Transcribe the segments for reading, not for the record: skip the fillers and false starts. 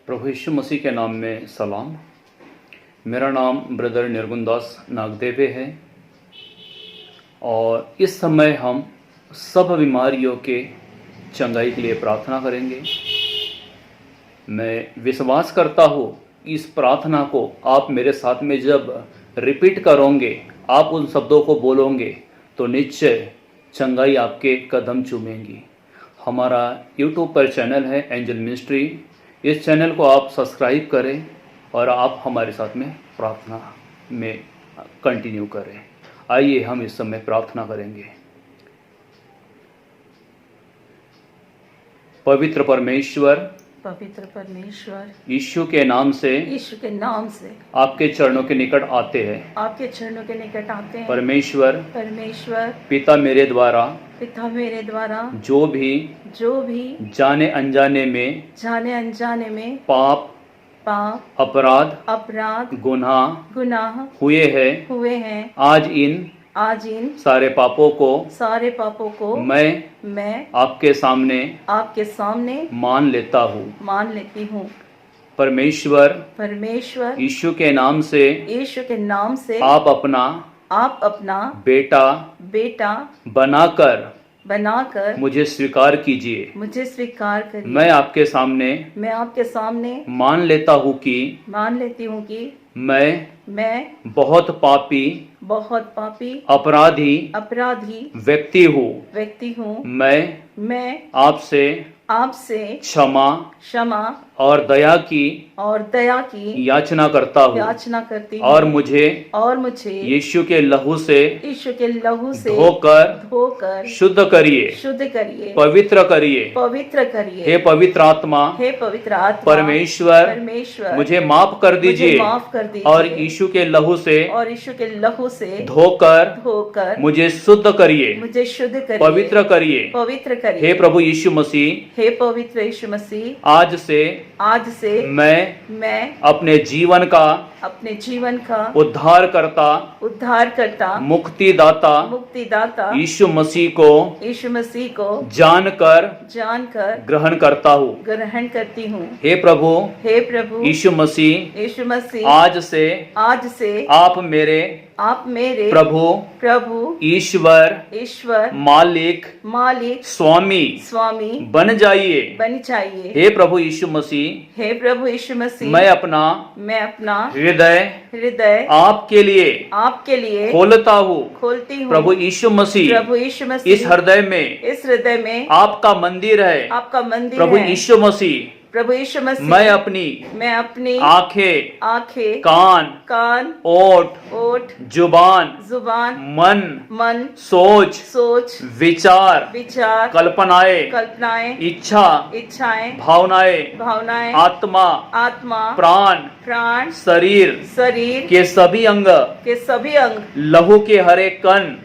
प्रभु यीशु मसीह के नाम में सलाम। मेरा नाम ब्रदर निर्गुण दास नागदेवे है और इस समय हम सब बीमारियों के चंगाई के लिए प्रार्थना करेंगे। मैं विश्वास करता हूँ इस प्रार्थना को आप मेरे साथ में जब रिपीट करोगे, आप उन शब्दों को बोलोगे तो निश्चय चंगाई आपके कदम चूमेंगी। हमारा यूट्यूब पर चैनल है एंजल मिनिस्ट्री। इस चैनल को आप सब्सक्राइब करें और आप हमारे साथ में प्रार्थना में कंटिन्यू करें। आइए हम इस समय प्रार्थना करेंगे। पवित्र परमेश्वर, यीशु के नाम से आपके चरणों के निकट आते हैं। परमेश्वर पिता मेरे द्वारा जो भी जाने अनजाने में पाप अपराध गुनाह हुए हैं, आज इन सारे पापों को मैं आपके सामने मान लेती हूँ। परमेश्वर यीशु के नाम से आप अपना बेटा बनाकर मुझे स्वीकार कीजिए। मैं आपके सामने मान लेता हूँ कि मैं बहुत पापी अपराधी व्यक्ति हूँ। मैं आपसे क्षमा और दया की याचना करता हूँ और मुझे यीशु के लहू से धोकर शुद्ध करिए, पवित्र करिए। हे पवित्र आत्मा, परमेश्वर मुझे माफ कर दीजिए और यीशु के लहू से धोकर मुझे शुद्ध करिए, पवित्र करिए। हे प्रभु यीशु मसीह, आज से मैं अपने जीवन का उद्धार करता मुक्तिदाता यीशु मसीह को जानकर ग्रहण करती हूँ। हे प्रभु यीशु मसीह, आज से आप मेरे प्रभु ईश्वर मालिक स्वामी बन जाइए। हे प्रभु यीशु मसीह, मैं अपना हृदय आपके लिए खोलती हूँ। प्रभु यीशु मसीह, इस हृदय में आपका मंदिर है। प्रभु यीशु मसीह, मैं अपनी आंखें कान ओठ जुबान मन सोच विचार कल्पनाएं इच्छाएं भावनाएं आत्मा प्राण शरीर के सभी अंग लहू के हर एक कण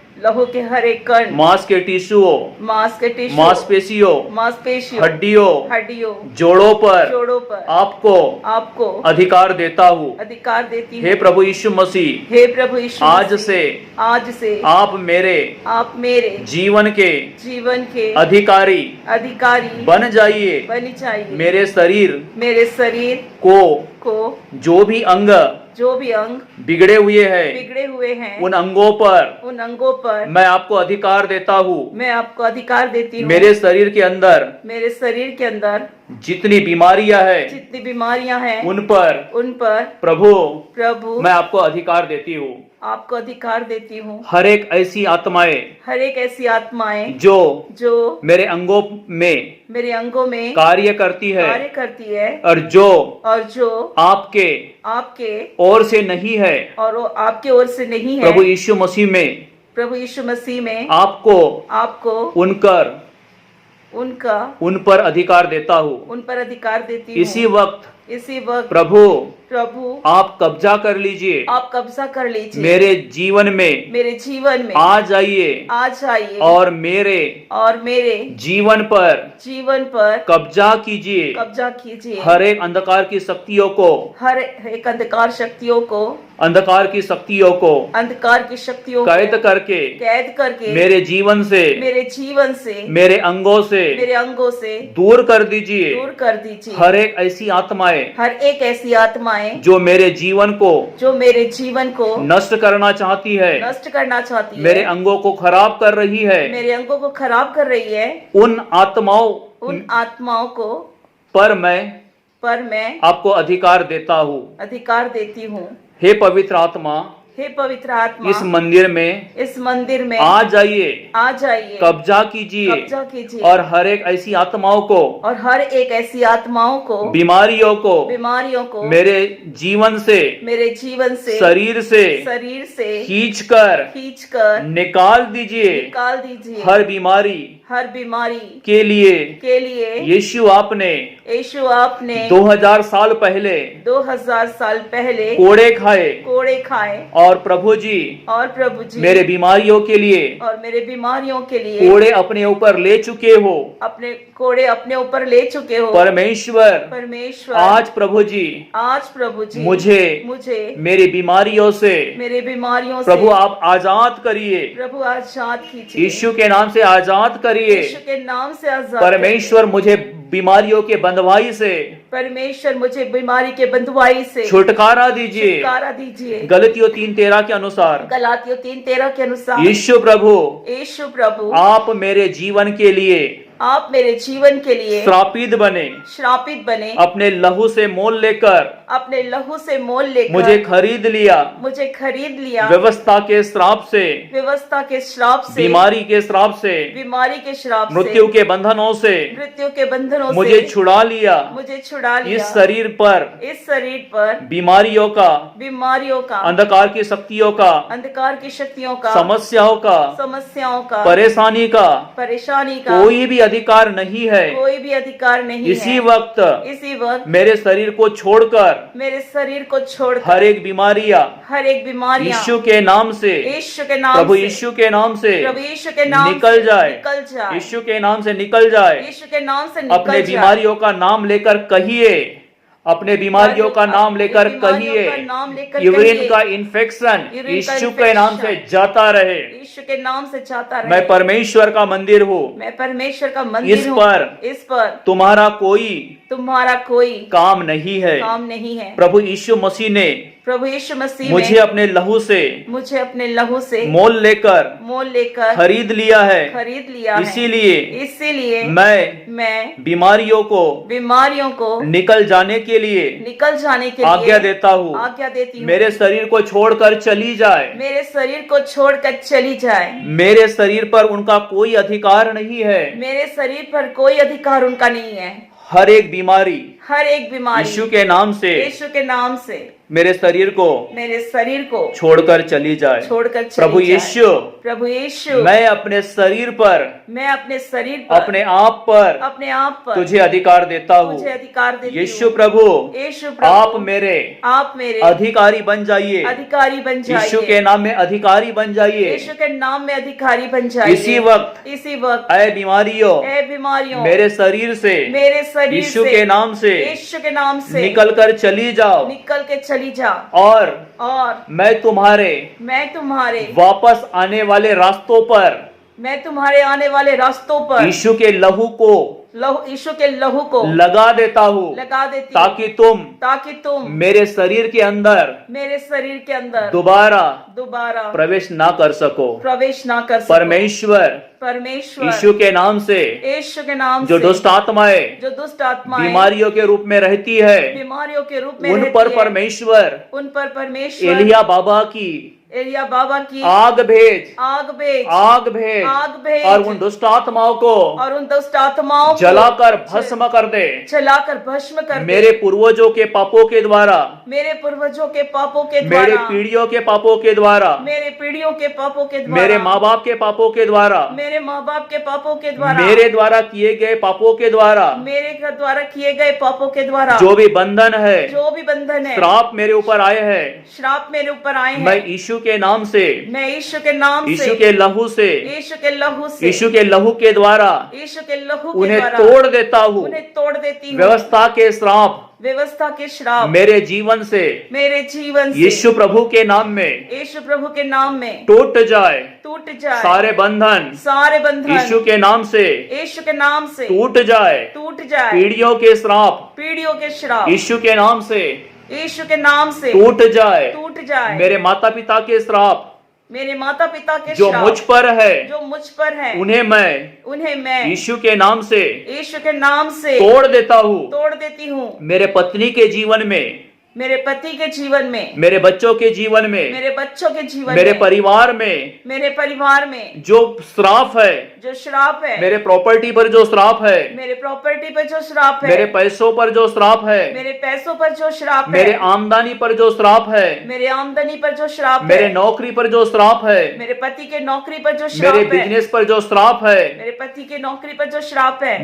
मांस के मांसपेशियों हड्डियों जोड़ों पर आपको अधिकार देता हूँ। हे प्रभु यीशु मसीह, आज से आप मेरे जीवन के अधिकारी बन जाइए। मेरे शरीर को जो भी अंग बिगड़े हुए हैं उन अंगों पर मैं आपको अधिकार देता हूँ। मेरे शरीर के अंदर जितनी बीमारियां हैं उन पर प्रभु मैं आपको अधिकार देती हूँ। हर एक ऐसी आत्माएं जो मेरे अंगों में कार्य करती है और जो आपके ओर से नहीं है प्रभु यीशु मसीह में आपको उन पर अधिकार देता हूँ। इसी वक्त प्रभु आप कब्जा कर लीजिए। मेरे जीवन में आ जाइए और मेरे जीवन पर कब्जा कीजिए। हर एक अंधकार की शक्तियों को कैद करके मेरे जीवन से मेरे अंगों से दूर कर दीजिए। हर एक ऐसी आत्माएं आत्माएं हर एक ऐसी आत्माएं जो मेरे जीवन को नष्ट करना चाहती है, नष्ट करना चाहती मेरे है, अंगों को खराब कर रही है, मेरे अंगों को खराब कर रही है, उन आत्माओं को पर मैं आपको अधिकार देता हूँ। अधिकार देती हूँ। हे पवित्र आत्मा, हे पवित्र आत्मा, इस मंदिर में आ जाइए, कब्जा कीजिए और हर एक ऐसी आत्माओं को बीमारियों को मेरे जीवन से शरीर से खींचकर निकाल दीजिए। हर बीमारी के लिए यीशु आपने 2000 साल पहले कोड़े खाए और प्रभु जी मेरे बीमारियों के लिए कोड़े अपने ऊपर ले चुके हो। परमेश्वर आज प्रभु जी मुझे मेरी बीमारियों से प्रभु आप आजाद करिए। यीशु के नाम से आजाद करिए। परमेश्वर मुझे बीमारियों के बंधुआई से छुटकारा दीजिए। गलतियों 3:13 के अनुसार यीशु प्रभु आप मेरे जीवन के लिए श्रापित बने। अपने लहू से मोल लेकर मुझे खरीद लिया। व्यवस्था के श्राप से बीमारी के श्राप से मृत्यु के बंधनों से मुझे छुड़ा लिया। इस शरीर पर बीमारियों का अंधकार की शक्तियों का समस्याओं का परेशानी का कोई भी अधिकार नहीं है। इसी वक्त मेरे शरीर को छोड़कर हर एक बीमारियां यीशु के नाम से प्रभु यीशु के नाम से निकल जाए। यीशु के नाम से निकल जाए। अपने बीमारियों का नाम लेकर कहिए। यूरिन का इन्फेक्शन यीशु के नाम से जाता रहे। मैं परमेश्वर का मंदिर हूँ। इस पर तुम्हारा कोई काम नहीं है। प्रभु यीशु मसीह ने मुझे अपने लहू से मोल लेकर खरीद लिया है। इसीलिए मैं बीमारियों को निकल जाने के लिए आज्ञा देता हूँ। मेरे शरीर को छोड़कर चली जाए। मेरे शरीर पर उनका कोई अधिकार नहीं है। हर एक बीमारी यीशु के नाम से मेरे शरीर को छोड़कर चली जाए। प्रभु यीशु मैं अपने शरीर पर अपने आप पर तुझे अधिकार देता हूँ। यीशु प्रभु आप मेरे अधिकारी बन जाइए। यीशु के नाम में अधिकारी बन जाइए। इसी वक्त ऐ बीमारियों मेरे शरीर से यीशु के नाम से निकल कर चली जाओ। और मैं तुम्हारे वापस आने वाले रास्तों पर यीशु के लहू को लगा देता हूँ। ताकि तुम मेरे शरीर के अंदर दोबारा प्रवेश ना कर सको। परमेश्वर यीशु के नाम से जो दुष्ट आत्माएं बीमारियों के रूप में रहती है उन पर परमेश्वर एलिया बाबा की आग भेज और उन दुष्ट आत्माओं को जलाकर भस्म कर दे। मेरे पूर्वजों के पापों के द्वारा मेरे पीढ़ियों के पापों के द्वारा मेरे माँ बाप के पापों के द्वारा मेरे द्वारा किए गए पापों के द्वारा जो भी बंधन है श्राप मेरे ऊपर आए हैं। मैं यीशु के नाम से यीशु के लहू से यीशु के लहू के द्वारा उन्हें तोड़ देता हूँ। व्यवस्था के श्राप व्यवस्था के श्राप मेरे जीवन से मेरे जीवन से यीशु प्रभु के नाम में यीशु प्रभु के नाम में टूट जाए। टूट जाए। सारे बंधन सारे बंधन यीशु के नाम से यीशु के नाम से टूट जाए। टूट जाए। पीढ़ियों के श्राप पीढ़ियों के श्राप यीशु के नाम से यीशु के नाम से टूट जाए। टूट जाए। मेरे माता पिता के श्राप मेरे माता पिता के जो श्राप मुझ पर है जो मुझ पर है उन्हें मैं यीशु के नाम से यीशु के नाम से तोड़ देता हूँ। तोड़ देती हूँ। मेरे पत्नी के जीवन में, मेरे पति के जीवन में, मेरे बच्चों के जीवन में, मेरे बच्चों के जीवन मेरे में, परिवार में मेरे परिवार में जो श्राप है, जो श्राप है, मेरे प्रॉपर्टी पर जो श्राप है, मेरे प्रॉपर्टी पर जो श्राप है, मेरे पैसों पर जो श्राप है, मेरे पैसों पर जो श्राप है, मेरे आमदनी पर जो श्राप है, मेरे आमदनी पर जो श्राप है, मेरे नौकरी पर जो श्राप है, मेरे पति के नौकरी पर जो श्राप मेरे है, बिजनेस पर जो श्राप है, मेरे पति के नौकरी पर जो श्राप है,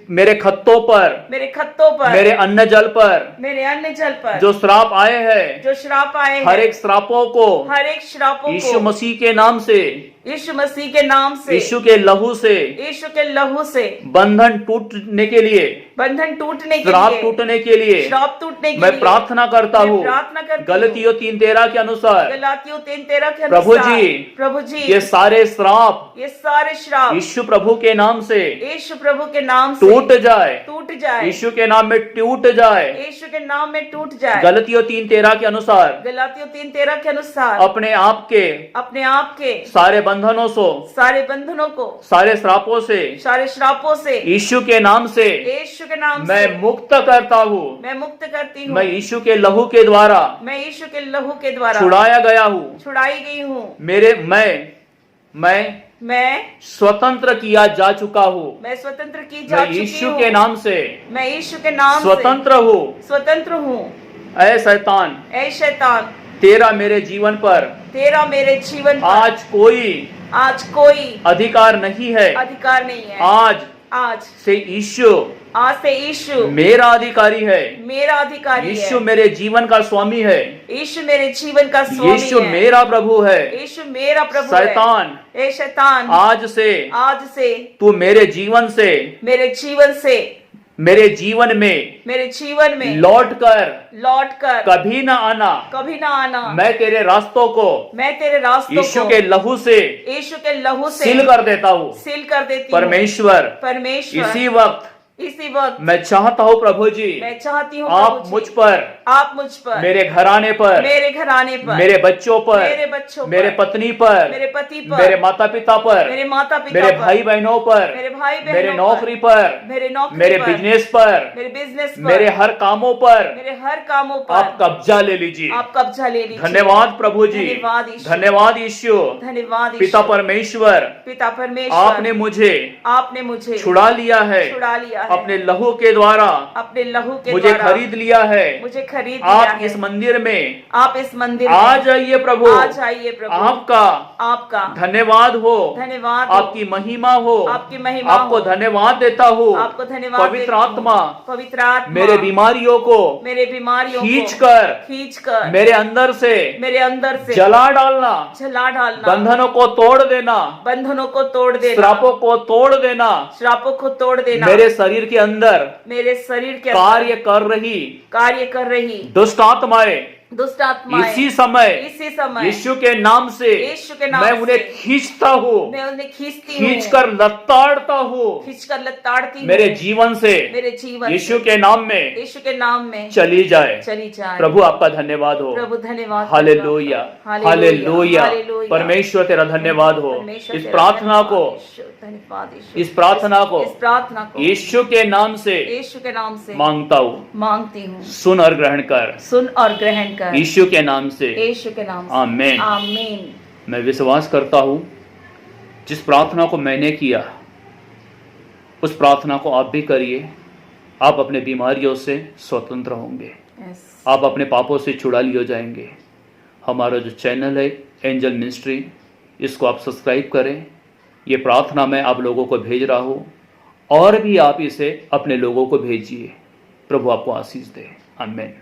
मेरे खत्तों पर, मेरे खत्तों पर, मेरे अन्न जल पर मेरे अन्न जल पर जो श्राप आए हैं, जो श्राप आए हैं, हर एक श्रापों को हर एक श्रापों यीशु को मसीह के नाम से, यीशु मसीह के नाम से, यीशु के लहू से, यीशु के लहू से बंधन टूटने के लिए, बंधन टूटने के श्राप लिए, टूटने के लिए श्राप टूटने के मैं लिए प्रार्थना करता मैं हूँ। प्रार्थना करती हूँ। गलतियों 3:13 के अनुसार गलातियों 3:13 के प्रभु अनुसार जी, प्रभु जी ये सारे श्राप ये सारे श्राप यीशु प्रभु के नाम से यीशु प्रभु के नाम से टूट जाए। टूट जाए। यीशु के नाम में टूट जाए। यीशु के नाम में टूट जाए। गलतियों 3:13 के अनुसार गलातियों 3:13 के अनुसार अपने आप के सारे बंधनों से, सारे बंधनों को, सारे श्रापों से, सारे श्रापों से यीशु के नाम से यीशु के नाम मैं से मुक्त करता हूँ। मैं मुक्त करती हूँ। मैं यीशु के लहू के द्वारा मैं यीशु के लहू के द्वारा छुड़ाया गया हूँ। छुड़ाई गई हूँ। मैं स्वतंत्र किया जा चुका हूँ। मैं स्वतंत्र की जा मैं चुकी यीशु हूँ। के नाम से मैं यीशु के नाम स्वतंत्र हूँ। से स्वतंत्र हूँ। ऐ शैतान, ऐ शैतान, तेरा मेरे जीवन पर तेरा मेरे जीवन पर आज कोई अधिकार नहीं है। आज से यीशु मेरा अधिकारी है। मेरा अधिकारी यीशु है। मेरे जीवन का स्वामी है। यीशु मेरे जीवन का स्वामी यीशु है। मेरा प्रभु है। यीशु मेरा प्रभु है। शैतान, ए शैतान, आज से तू मेरे जीवन से मेरे जीवन में लौट कर कभी न आना। मैं तेरे रास्तों को यीशु के लहू से सील कर देता हूँ। परमेश्वर, इसी वक्त मैं चाहता हूँ प्रभु जी, मैं चाहती हूँ आप मुझ पर, मेरे घराने पर, मेरे बच्चों पर, मेरे पत्नी पर, मेरे पति पर, मेरे माता पिता पर, मेरे भाई बहनों पर, मेरे नौकरी पर, मेरे बिजनेस पर, मेरे हर कामों पर आप कब्जा ले लीजिए। धन्यवाद प्रभु जी, धन्यवाद यीशु, पिता परमेश्वर, आपने मुझे छुड़ा लिया है। अपने लहू के द्वारा मुझे खरीद लिया है। आप इस मंदिर में आ जाइए प्रभु। आपका धन्यवाद हो। आपकी महिमा हो। आपको धन्यवाद देता हूँ। पवित्र आत्मा मेरे बीमारियों को खींच कर मेरे अंदर से जला डालना। बंधनों को तोड़ देना। श्रापों को तोड़ देना। मेरे शरीर के अंदर कार्य कर रही दुष्ट आत्माएं इसी समय यीशु के नाम से मैं उन्हें खींचता हूँ। खींच कर लताड़ता हूँ। मेरे जीवन से यीशु के नाम में चली जाए। प्रभु आपका धन्यवाद हो। Hallelujah, hallelujah. परमेश्वर तेरा धन्यवाद हो। इस प्रार्थना को यीशु के नाम से मांगती हूँ। सुन और ग्रहण कर। यीशु के नाम से आमीन। मैं विश्वास करता हूँ जिस प्रार्थना को मैंने किया उस प्रार्थना को आप भी करिए। आप अपने बीमारियों से स्वतंत्र होंगे। आप अपने पापों से छुड़ा लिए जाएंगे। हमारा जो चैनल है एंजल मिनिस्ट्री, इसको आप सब्सक्राइब करें। ये प्रार्थना मैं आप लोगों को भेज रहा हूँ और भी आप इसे अपने लोगों को भेजिए। प्रभु आपको आशीष दे। आमीन।